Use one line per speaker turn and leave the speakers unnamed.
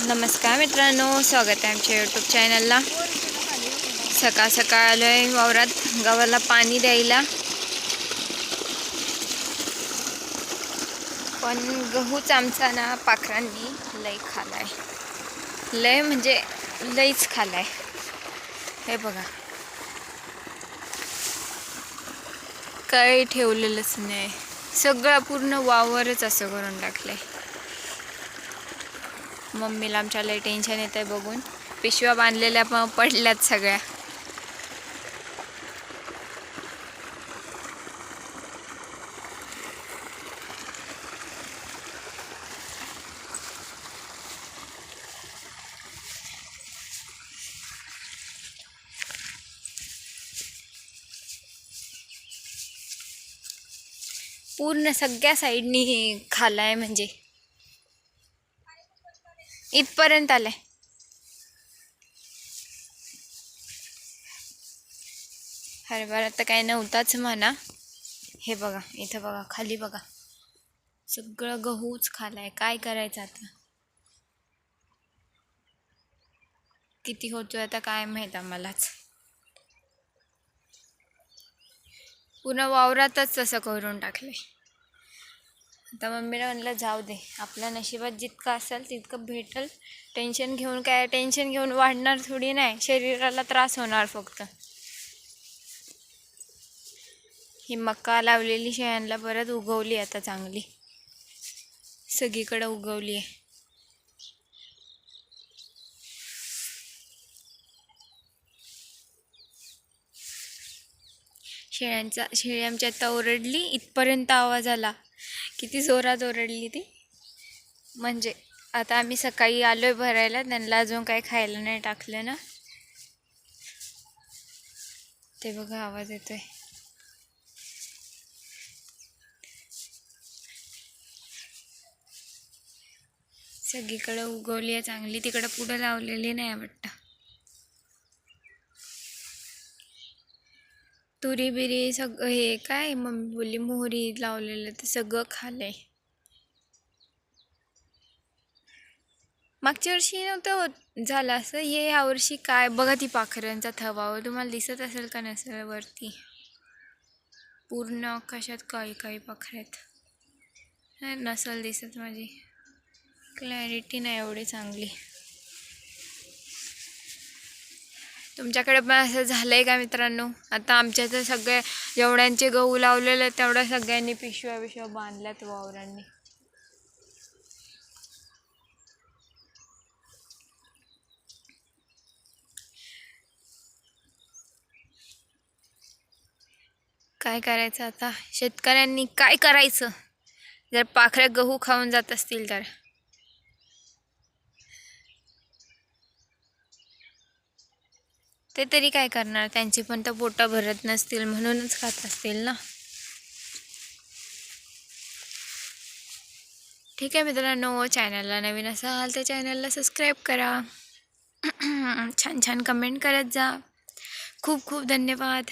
नमस्कार मित्रांनो, स्वागत आहे आमच्या यूट्यूब चॅनलला। सकाळ सकाळ आलोय वावरात गव्हाला पाणी द्यायला, पण गहूच आमचा ना पाखरांनी लई खालाय, लय म्हणजे लईच खालाय। हे बघा, काही ठेवलेलंच नाही, सगळं पूर्ण वावरच असं करून टाकलंय। मम्मीला आमच्या लय टेन्शन येत आहे बघून, पिशव्या बांधलेल्या पण पडल्यात सगळ्या। पूर्ण सगळ्या साईडनी खालाय, म्हणजे इथपर्यंत आलाय। हरभरा तर काय नव्हताच म्हणा। हे बघा, इथं बघा, खाली बघा, सगळं गहूच खालाय। काय करायचं आता, किती होतोय आता काय माहित आम्हालाच। पूर्ण वावरातच तसं करून टाकले। आता मम्मीला म्हणलं जाऊ दे, आपल्या नशिबात जितकं असेल तितकं भेटल। टेन्शन घेऊन काय, टेन्शन घेऊन वाढणार थोडी नाही, शरीराला त्रास होणार फक्त। ही मका लावलेली शेळ्यांना परत उगवली, आता चांगली सगळीकडे उगवली आहे। शेळी आमची आता ओरडली, इथपर्यंत आवाज आला, किती जोरात ओरडली ती। म्हणजे आता आम्ही सकाळी आलोय भरायला, त्यांना अजून काही खायला नाही टाकलं ना, ते बघा आवाज येतोय। सगळीकडे उगवली आहे चांगली, तिकडे पुढे लावलेली नाही वाटतं। तुरी बिरी सगळं, हे काय मम्मी बोलली मोहरी लावलेलं ते सगळं खालंय। मागच्या वर्षी नव्हतं होत झालं असं, हे यावर्षी काय बघा, ती पाखरांचा थवा तुम्हाला दिसत असेल का नसेल, वरती पूर्ण आकाशात काही काही पाखरं आहेत। नसेल दिसत, माझी क्लॅरिटी नाही एवढी चांगली। तुमच्याकडे पण असं झालंय का मित्रांनो? आता आमच्या तर सगळे जेवढ्यांचे गहू लावलेले तेवढ्या सगळ्यांनी पिशव्या बांधल्यात वावरांनी। काय करायचं आता, शेतकऱ्यांनी काय करायचं जर पाखरे गहू खाऊन जात असतील तर? ते तरी काय करणार, त्यांची पण तर पोटं भरत नसतील म्हणूनच खात असतील ना। ठीक आहे मित्रांनो, चॅनलला नवीन असाल तर चॅनलला सबस्क्राईब करा, छान छान कमेंट करत जा। खूप खूप धन्यवाद।